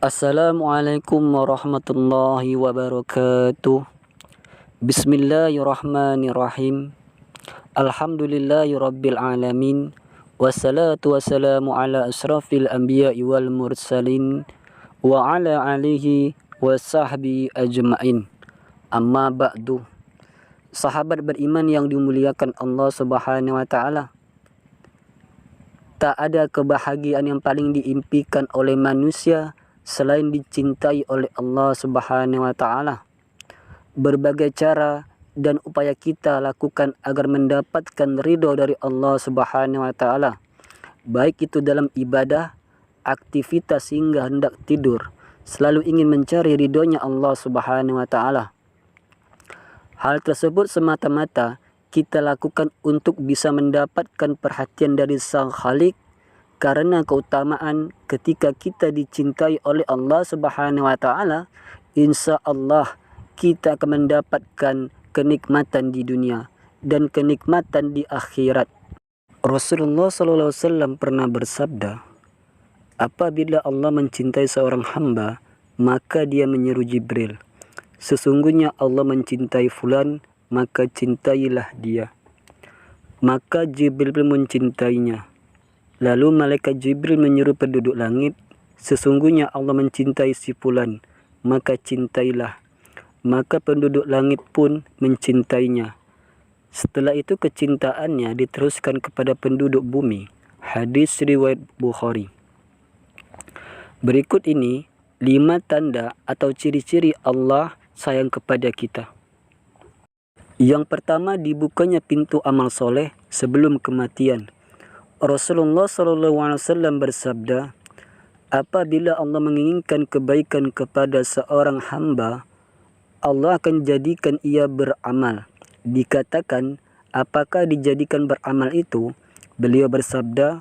Assalamualaikum warahmatullahi wabarakatuh. Bismillahirrahmanirrahim. Alhamdulillahirabbil alamin. Wassalatu wassalamu ala asrafil anbiya'i wal mursalin wa ala alihi wa sahbihi ajma'in. Amma ba'du. Sahabat beriman yang dimuliakan Allah Subhanahu wa taala. Tak ada kebahagiaan yang paling diimpikan oleh manusia selain dicintai oleh Allah Subhanahu wa taala. Berbagai cara dan upaya kita lakukan agar mendapatkan ridho dari Allah Subhanahu wa taala, baik itu dalam ibadah, aktivitas hingga hendak tidur, selalu ingin mencari ridhonya Allah Subhanahu wa taala. Hal tersebut semata-mata kita lakukan untuk bisa mendapatkan perhatian dari Sang Khalik, karena keutamaan ketika kita dicintai oleh Allah Subhanahu wa taala, insya Allah kita akan mendapatkan kenikmatan di dunia dan kenikmatan di akhirat. Rasulullah SAW pernah bersabda, apabila Allah mencintai seorang hamba, maka dia menyeru Jibril, sesungguhnya Allah mencintai fulan, maka cintailah dia. Maka Jibril pun mencintainya. Lalu malaikat Jibril menyeru penduduk langit, sesungguhnya Allah mencintai si fulan, maka cintailah. Maka penduduk langit pun mencintainya. Setelah itu kecintaannya diteruskan kepada penduduk bumi. Hadis riwayat Bukhari. Berikut ini 5 tanda atau ciri-ciri Allah sayang kepada kita. Yang pertama, dibukanya pintu amal soleh sebelum kematian. Rasulullah SAW bersabda, apabila Allah menginginkan kebaikan kepada seorang hamba, Allah akan jadikan ia beramal. Dikatakan, apakah dijadikan beramal itu? Beliau bersabda,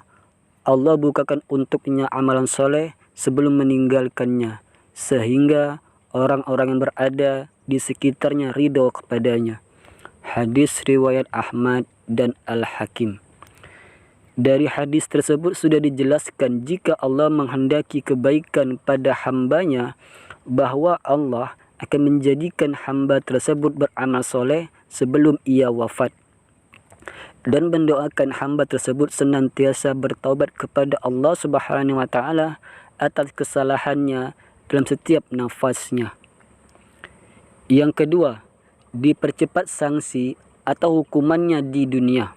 Allah bukakan untuknya amalan soleh sebelum meninggalkannya, sehingga orang-orang yang berada di sekitarnya ridho kepadanya. Hadis riwayat Ahmad dan Al-Hakim. Dari hadis tersebut sudah dijelaskan jika Allah menghendaki kebaikan pada hambanya, bahwa Allah akan menjadikan hamba tersebut beramal soleh sebelum ia wafat, dan mendoakan hamba tersebut senantiasa bertaubat kepada Allah Subhanahu wa taala atas kesalahannya dalam setiap nafasnya. Yang kedua, dipercepat sanksi atau hukumannya di dunia.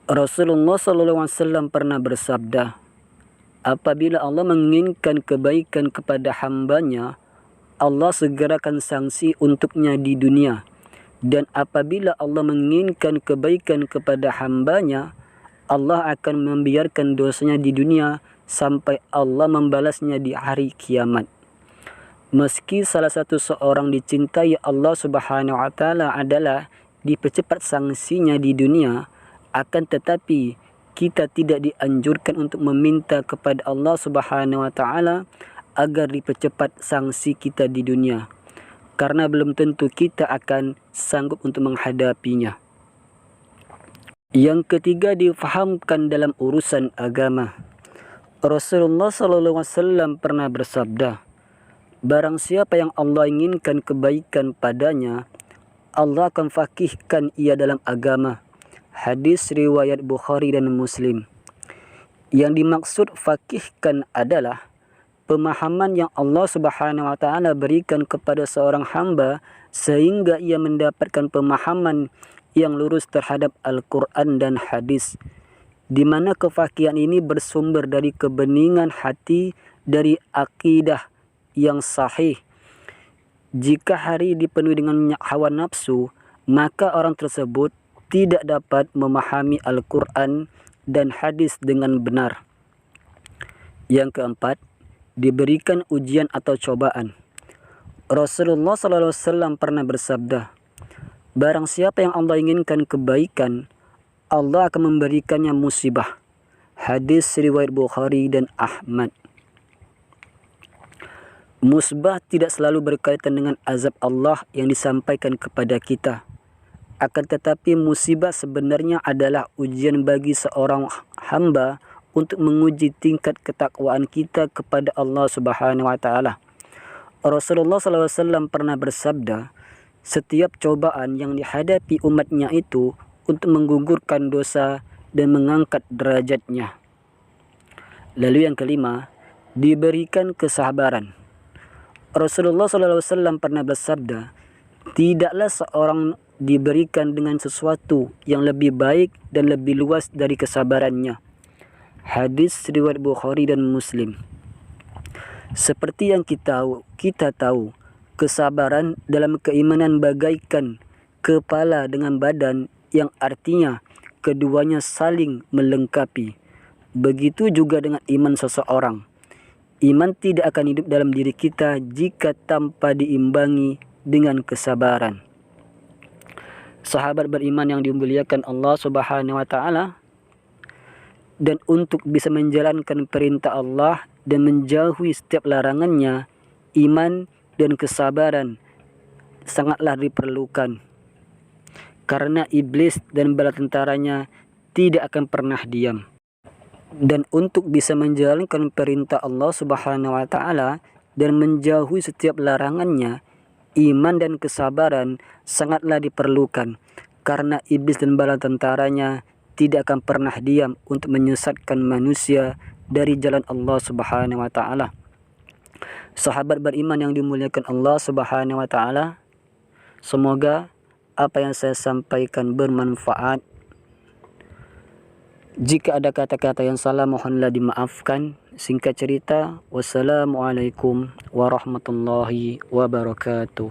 Rasulullah SAW pernah bersabda, apabila Allah menginginkan kebaikan kepada hambanya, Allah segerakan sanksi untuknya di dunia. Dan apabila Allah menginginkan kebaikan kepada hambanya, Allah akan membiarkan dosanya di dunia sampai Allah membalasnya di hari kiamat. Meski salah satu seorang dicintai Allah Subhanahu wa taala adalah dipercepat sanksinya di dunia, akan tetapi kita tidak dianjurkan untuk meminta kepada Allah Subhanahu wa taala agar dipercepat sanksi kita di dunia, karena belum tentu kita akan sanggup untuk menghadapinya. Yang ketiga, difahamkan dalam urusan agama. Rasulullah SAW pernah bersabda, barang siapa yang Allah inginkan kebaikan padanya, Allah akan faqihkan ia dalam agama. Hadis riwayat Bukhari dan Muslim. Yang dimaksud faqihkan adalah pemahaman yang Allah Subhanahu wa taala berikan kepada seorang hamba sehingga ia mendapatkan pemahaman yang lurus terhadap Al-Quran dan hadis, di mana kefaqihan ini bersumber dari kebeningan hati, dari akidah yang sahih. Jika hari dipenuhi dengan hawa nafsu, maka orang tersebut tidak dapat memahami Al-Quran dan hadis dengan benar. Yang keempat, diberikan ujian atau cobaan. Rasulullah SAW pernah bersabda, barang siapa yang Allah inginkan kebaikan, Allah akan memberikannya musibah. Hadis riwayat Bukhari dan Ahmad. Musibah tidak selalu berkaitan dengan azab Allah yang disampaikan kepada kita. Akan tetapi musibah sebenarnya adalah ujian bagi seorang hamba untuk menguji tingkat ketakwaan kita kepada Allah Subhanahu wa taala. Rasulullah SAW pernah bersabda, setiap cobaan yang dihadapi umatnya itu untuk menggugurkan dosa dan mengangkat derajatnya. Lalu yang kelima, diberikan kesabaran. Rasulullah SAW pernah bersabda, tidaklah seorang diberikan dengan sesuatu yang lebih baik dan lebih luas dari kesabarannya. Hadis riwayat Bukhari dan Muslim. Seperti yang kita tahu, kesabaran dalam keimanan bagaikan kepala dengan badan, yang artinya keduanya saling melengkapi. Begitu juga dengan iman seseorang. Iman tidak akan hidup dalam diri kita jika tanpa diimbangi dengan kesabaran. Sahabat beriman yang dimuliakan Allah Subhanahu wa taala, dan untuk bisa menjalankan perintah Allah dan menjauhi setiap larangannya, iman dan kesabaran sangatlah diperlukan. Karena iblis dan bala tentaranya tidak akan pernah diam. Dan untuk bisa menjalankan perintah Allah Subhanahu wa taala dan menjauhi setiap larangannya, iman dan kesabaran sangatlah diperlukan. Karena iblis dan bala tentaranya tidak akan pernah diam untuk menyesatkan manusia dari jalan Allah Subhanahu wa taala. Sahabat beriman yang dimuliakan Allah Subhanahu wa taala, semoga apa yang saya sampaikan bermanfaat. Jika ada kata-kata yang salah, mohonlah dimaafkan. Singkat cerita, wassalamualaikum warahmatullahi wabarakatuh.